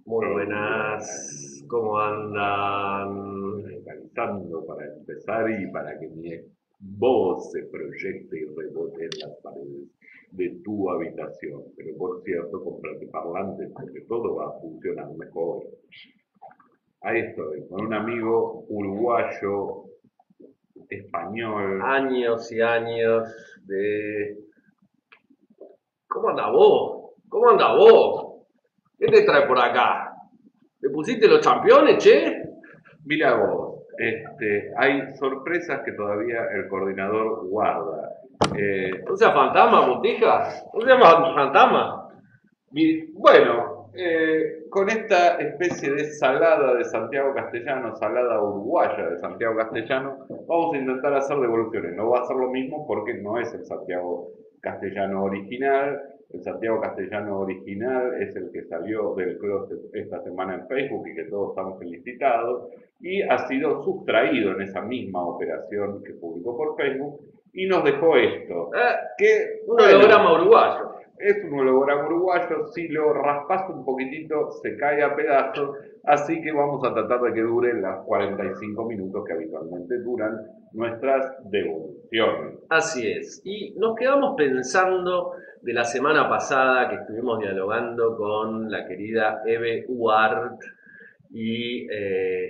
Muy buenas, ¿cómo andan? Organizando para empezar y para que mi voz se proyecte y rebote en las paredes de tu habitación. Pero por cierto, comprate parlantes porque todo va a funcionar mejor. Ahí estoy, con un amigo uruguayo, español. Años y años de... ¿Cómo anda vos? ¿Cómo anda vos? ¿Qué te trae por acá? ¿Le pusiste los campeones, che? Mira vos, hay sorpresas que todavía el coordinador guarda. No sea fantasma, botija. No sea fantasma. Bueno, con esta especie de salada de Santiago Castellano, salada uruguaya de Santiago Castellano, vamos a intentar hacer devoluciones. No va a ser lo mismo porque no es el Santiago Castellano original. El Santiago Castellano original es el que salió del closet esta semana en Facebook y que todos estamos felicitados. Y ha sido sustraído en esa misma operación que publicó por Facebook y nos dejó esto. Eh, Que, un holograma bueno, uruguayo. es un holograma uruguayo, si lo raspas un poquitito se cae a pedazos, así que vamos a tratar de que dure las 45 minutos que habitualmente duran nuestras devoluciones. Así es. Y nos quedamos pensando de la semana pasada que estuvimos dialogando con la querida Eve Uart y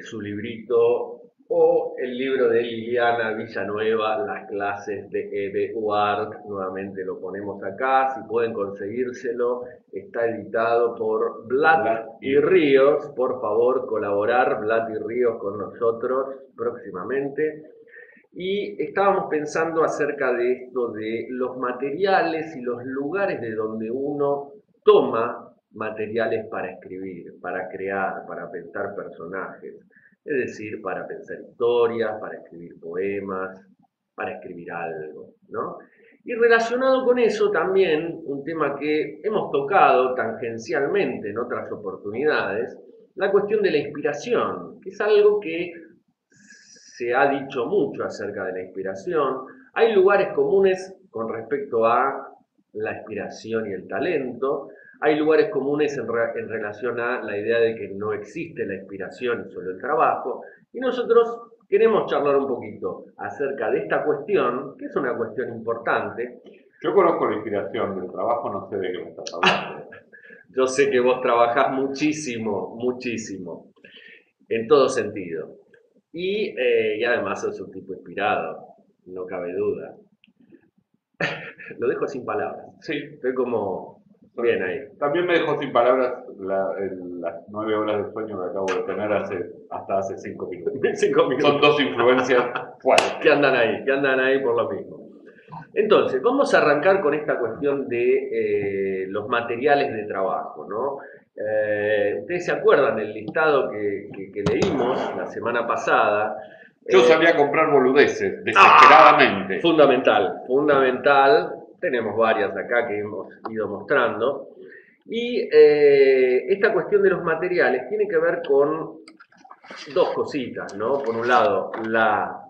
su librito o el libro de Liliana Villanueva, Las clases de Eve Uart. Nuevamente lo ponemos acá, si pueden conseguírselo. Está editado por Blatt Blas y y Ríos. Por favor, colaborar Blatt y Ríos con nosotros próximamente. Y estábamos pensando acerca de esto de los materiales y los lugares de donde uno toma materiales para escribir, para crear, para pensar personajes, es decir, para pensar historias, para escribir poemas, para escribir algo, ¿no? Y relacionado con eso también un tema que hemos tocado tangencialmente en otras oportunidades, la cuestión de la inspiración, que es algo que se ha dicho mucho acerca de la inspiración. Hay lugares comunes con respecto a la inspiración y el talento. Hay lugares comunes en relación a la idea de que no existe la inspiración y solo el trabajo. Y nosotros queremos charlar un poquito acerca de esta cuestión, que es una cuestión importante. Yo conozco la inspiración del trabajo, no sé de qué me estás hablando. Yo sé que vos trabajás muchísimo, muchísimo, en todo sentido. Y además sos un tipo inspirado, no cabe duda. Lo dejo sin palabras. Sí, Estoy como bien ahí. también me dejó sin palabras las 9 horas de sueño que acabo de tener hasta hace 5 minutos. 5 minutos. Son dos influencias Que fuertes. andan ahí, que andan ahí por lo mismo. Entonces, vamos a arrancar con esta cuestión de los materiales de trabajo, ¿no? Ustedes se acuerdan del listado que leímos la semana pasada. Yo Eh, salí a comprar boludeces, ¡Ah! desesperadamente. Fundamental, fundamental. Tenemos varias acá que hemos ido mostrando. Y esta cuestión de los materiales tiene que ver con dos cositas, ¿no? Por un lado, la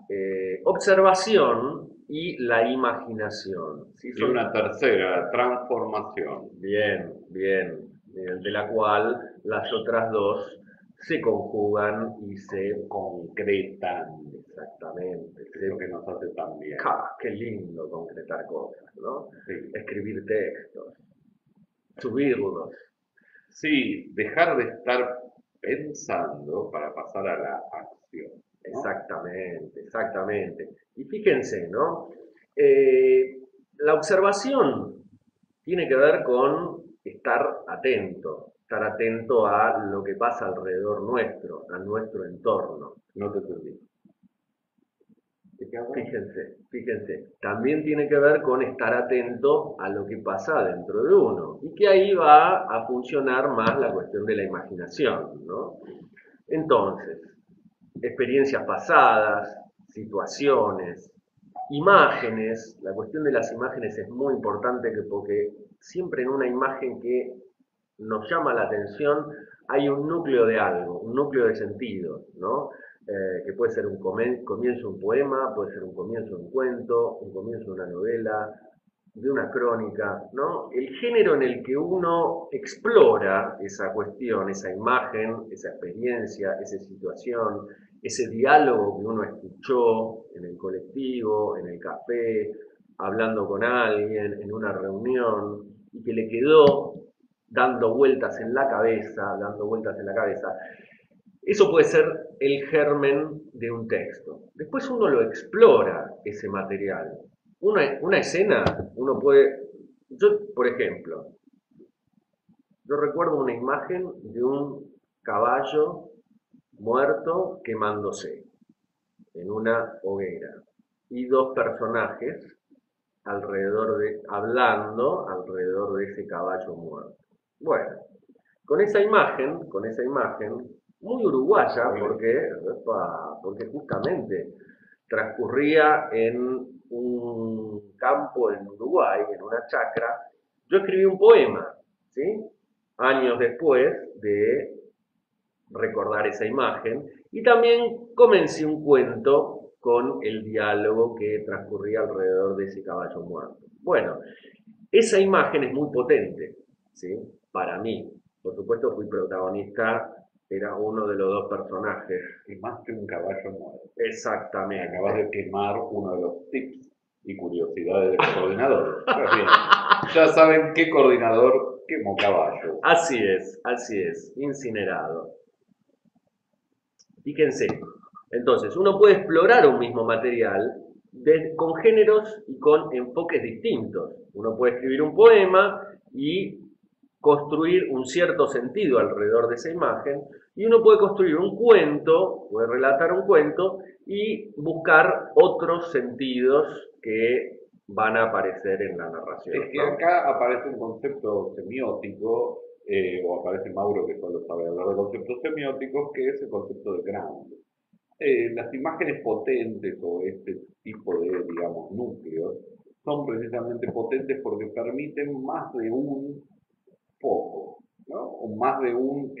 observación y la imaginación. ¿Sí? Y una tercera, la transformación. Bien, bien, mediante la cual las otras dos se conjugan y se Concretan. exactamente, Eso que nos hace tan bien. qué lindo concretar cosas, ¿no? Sí. Escribir textos, subirlos. Sí, dejar de estar pensando para pasar a la acción, ¿no? Exactamente, exactamente. Y fíjense, ¿no? La observación tiene que ver con estar atento a lo que pasa alrededor nuestro, a nuestro entorno. No te entendí. ¿De qué hablas? Fíjense, fíjense, también tiene que ver con estar atento a lo que pasa dentro de uno y que ahí va a funcionar más la cuestión de la imaginación, ¿no? Entonces, experiencias pasadas, situaciones, imágenes. La cuestión de las imágenes es muy importante porque siempre en una imagen que nos llama la atención hay un núcleo de algo, un núcleo de sentido, ¿no? Que puede ser un comienzo de un poema, puede ser un comienzo de un cuento, un comienzo de una novela, de una crónica, ¿no? El género en el que uno explora esa cuestión, esa imagen, esa experiencia, esa situación, ese diálogo que uno escuchó en el colectivo, en el café, hablando con alguien, en una reunión, y que le quedó dando vueltas en la cabeza, dando vueltas en la cabeza. Eso puede ser el germen de un texto. Después uno lo explora, ese material. Una escena, uno puede... Yo, por ejemplo, yo recuerdo una imagen de un caballo muerto quemándose en una hoguera y dos personajes hablando alrededor de ese caballo muerto. Bueno, con esa imagen, muy uruguaya, porque justamente transcurría en un campo en Uruguay, en una chacra, yo escribí un poema, ¿sí? Años después de recordar esa imagen, y también comencé un cuento con el diálogo que transcurría alrededor de ese caballo muerto. Bueno, esa imagen es muy potente, ¿sí? Para mí. Por supuesto fui protagonista, era uno de los dos personajes. Quemaste un caballo muerto. Exactamente. Acabas de quemar uno de los tips y curiosidades del coordinador. Pues bien, ya saben qué coordinador quemó caballo. Así es, incinerado. Fíjense, entonces uno puede explorar un mismo material con géneros y con enfoques distintos. Uno puede escribir un poema y construir un cierto sentido alrededor de esa imagen, y uno puede construir un cuento, puede relatar un cuento y buscar otros sentidos que van a aparecer en la narración. Es que ¿no? acá aparece un concepto semiótico, o aparece Mauro que solo sabe hablar de conceptos semióticos, que es el concepto de ground. Las imágenes potentes o este tipo de, digamos, núcleos son precisamente potentes porque permiten más de un foco, ¿no? O más de un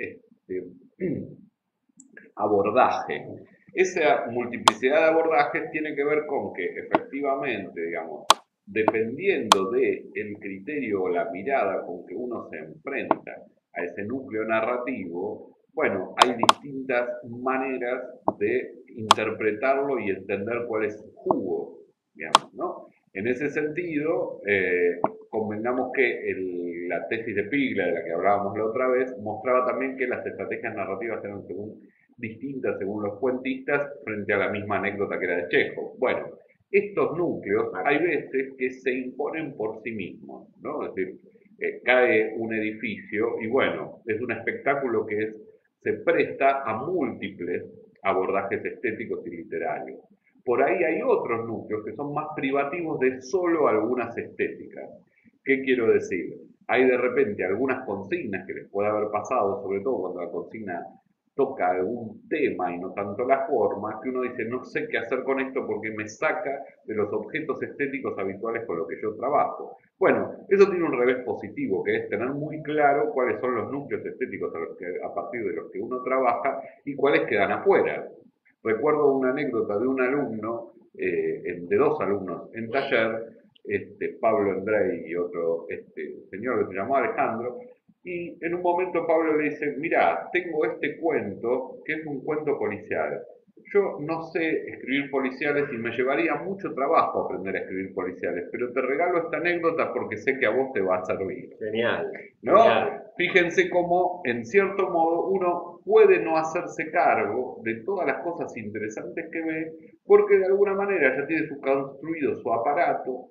abordaje. Esa multiplicidad de abordajes tiene que ver con que efectivamente, digamos, dependiendo del criterio o la mirada con que uno se enfrenta a ese núcleo narrativo, bueno, hay distintas maneras de interpretarlo y entender cuál es su jugo, digamos, ¿no? En ese sentido, convengamos que la tesis de Piglia, de la que hablábamos la otra vez, mostraba también que las estrategias narrativas eran distintas según los cuentistas frente a la misma anécdota que era de Chekhov. Bueno, estos núcleos hay veces que se imponen por sí mismos, ¿no? Es decir, cae un edificio y bueno, es un espectáculo que se presta a múltiples abordajes estéticos y literarios. Por ahí hay otros núcleos que son más privativos de solo algunas estéticas. ¿Qué quiero decir? Hay de repente algunas consignas que les puede haber pasado, sobre todo cuando la consigna toca algún tema y no tanto la forma, que uno dice, no sé qué hacer con esto porque me saca de los objetos estéticos habituales con los que yo trabajo. Bueno, eso tiene un revés positivo, que es tener muy claro cuáles son los núcleos estéticos a partir de los que uno trabaja y cuáles quedan afuera. Recuerdo una anécdota de un alumno, de dos alumnos en taller, Pablo Andrei y otro señor que se llamó Alejandro, y en un momento Pablo le dice, mira, tengo este cuento, que es un cuento policial. Yo no sé escribir policiales y me llevaría mucho trabajo aprender a escribir policiales, pero te regalo esta anécdota porque sé que a vos te va a servir. Genial. ¿No? Genial. Fíjense cómo, en cierto modo, uno puede no hacerse cargo de todas las cosas interesantes que ve, porque de alguna manera ya tiene construido su aparato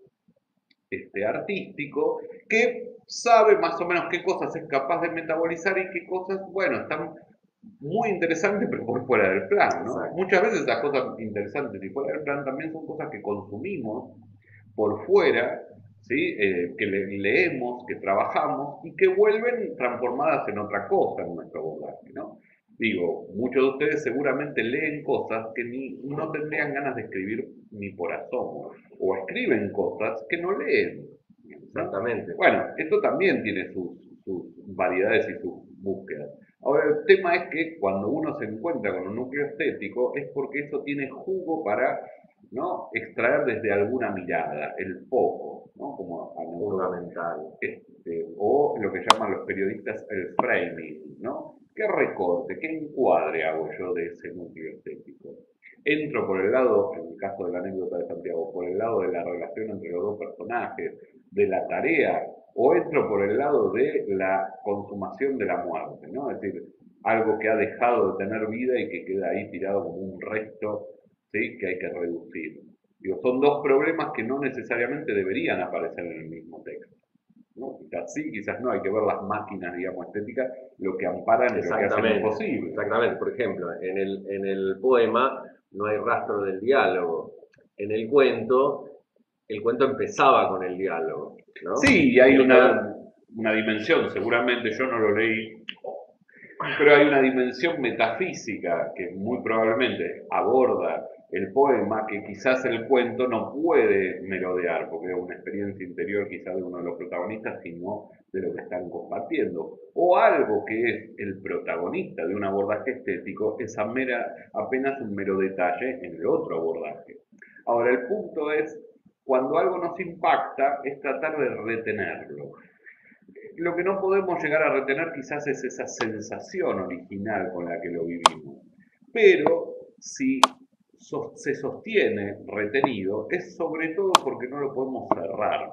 artístico, que sabe más o menos qué cosas es capaz de metabolizar y qué cosas, bueno, están muy interesantes, pero por fuera del plan, ¿no? Exacto. Muchas veces las cosas interesantes y fuera del plan también son cosas que consumimos por fuera, ¿sí? Que leemos, que trabajamos y que vuelven transformadas en otra cosa en nuestro abordaje, ¿no? Digo, muchos de ustedes seguramente leen cosas que no tendrían ganas de escribir ni por asomo, o escriben cosas que no leen, ¿no? Exactamente. Bueno, esto también tiene sus variedades y sus búsquedas. Ahora, el tema es que cuando uno se encuentra con un núcleo estético es porque eso tiene jugo para, ¿no?, extraer desde alguna mirada, el foco. ¿no? Como anotó, Fundamental. o lo que llaman los periodistas el framing, ¿no? ¿Qué recorte, qué encuadre hago yo de ese núcleo estético? Entro por el lado, en el caso de la anécdota de Santiago, por el lado de la relación entre los dos personajes, de la tarea, o entro por el lado de la consumación de la muerte, ¿no? Es decir, algo que ha dejado de tener vida y que queda ahí tirado como un resto, ¿sí? Que hay que reducir. Digo, son dos problemas que no necesariamente deberían aparecer en el mismo texto, ¿no? Quizás sí, quizás no, hay que ver las máquinas, digamos, estéticas, lo que amparan y lo que hacen Exactamente, imposible. exactamente. Por ejemplo, en el poema no hay rastro del diálogo. En el cuento empezaba con el diálogo, ¿no? Sí, y hay Tiene que ver, una dimensión, seguramente yo no lo leí, pero hay una dimensión metafísica que muy probablemente aborda el poema que quizás el cuento no puede merodear, porque es una experiencia interior quizás de uno de los protagonistas, sino de lo que están compartiendo. O algo que es el protagonista de un abordaje estético es apenas un mero detalle en el otro abordaje. Ahora, el punto es, cuando algo nos impacta, es tratar de retenerlo. Lo que no podemos llegar a retener quizás es esa sensación original con la que lo vivimos. Pero si se sostiene retenido, es sobre todo porque no lo podemos cerrar.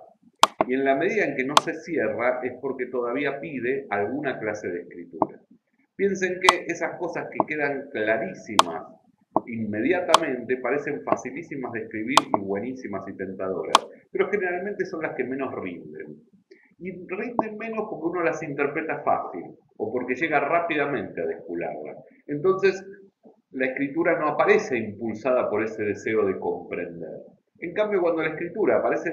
Y en la medida en que no se cierra, es porque todavía pide alguna clase de escritura. Piensen que esas cosas que quedan clarísimas inmediatamente parecen facilísimas de escribir y buenísimas y tentadoras, pero generalmente son las que menos rinden. Y rinden menos porque uno las interpreta fácil o porque llega rápidamente a descularlas. Entonces, la escritura no aparece impulsada por ese deseo de comprender. En cambio, cuando la escritura aparece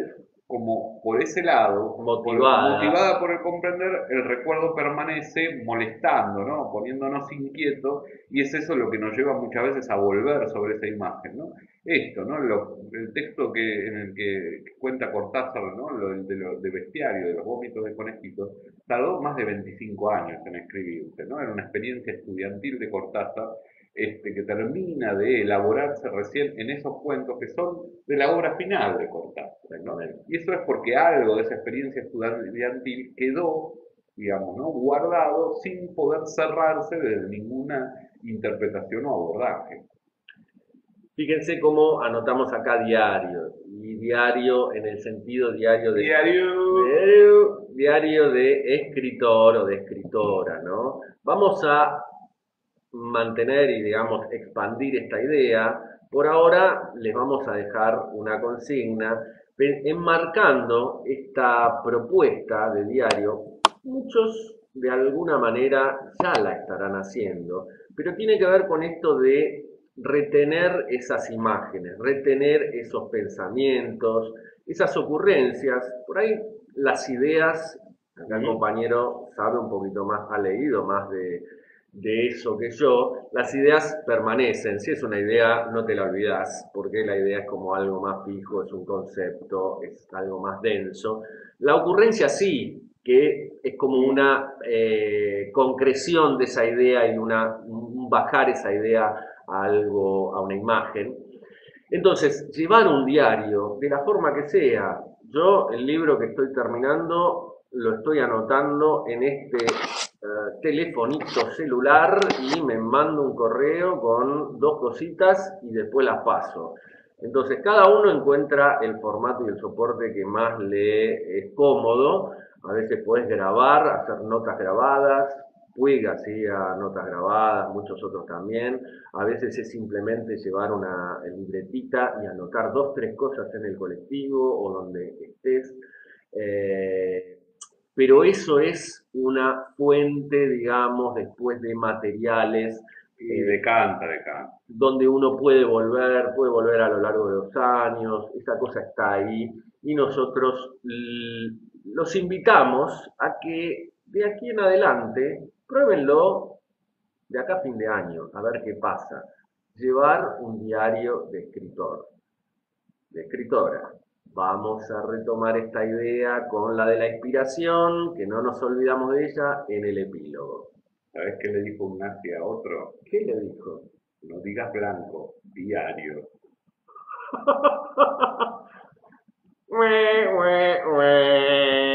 como por ese lado, motivada. motivada por el comprender, el recuerdo permanece molestando, ¿no? Poniéndonos inquietos, y es eso lo que nos lleva muchas veces a volver sobre esa imagen, ¿no? Esto, ¿no? El texto en el que cuenta Cortázar, ¿no? De Bestiario, de los vómitos de conejitos, tardó más de 25 años en escribirse, ¿no? Era una experiencia estudiantil de Cortázar, que termina de elaborarse recién en esos cuentos que son de la obra final de Cortázar, ¿no? Y eso es porque algo de esa experiencia estudiantil quedó, digamos, ¿no? Guardado sin poder cerrarse de ninguna interpretación o abordaje. Fíjense cómo anotamos acá diario, y diario en el sentido diario de escritor o de escritora, ¿no? Vamos a mantener y, digamos, expandir esta idea. Por ahora les vamos a dejar una consigna enmarcando esta propuesta de diario. Muchos de alguna manera ya la estarán haciendo, pero tiene que ver con esto de retener esas imágenes, retener esos pensamientos, esas ocurrencias. Por ahí las ideas, acá el compañero sabe un poquito más, ha leído más de eso que yo, las ideas permanecen. Si es una idea, no te la olvidas, porque la idea es como algo más fijo, es un concepto, es algo más denso. La ocurrencia sí, que es como una concreción de esa idea y un bajar esa idea a algo, a una imagen. Entonces, llevar un diario, de la forma que sea. Yo el libro que estoy terminando lo estoy anotando en este telefonito celular y me mando un correo con dos cositas y después las paso. Entonces, cada uno encuentra el formato y el soporte que más le es cómodo. A veces puedes grabar, hacer notas grabadas, Puig hacía notas grabadas, muchos otros también. A veces es simplemente llevar una libretita y anotar dos, tres cosas en el colectivo o donde estés. Eh, pero eso es una fuente, digamos, después de materiales Y decanta. donde uno puede volver a lo largo de los años, esa cosa está ahí y nosotros los invitamos a que de aquí en adelante pruébenlo de acá a fin de año, a ver qué pasa. Llevar un diario de escritor, de escritora. Vamos a retomar esta idea con la de la inspiración, que no nos olvidamos de ella, en el epílogo. ¿Sabes qué le dijo un nazi a otro? ¿Qué le dijo? No digas blanco, diario. Ue, ue, ue.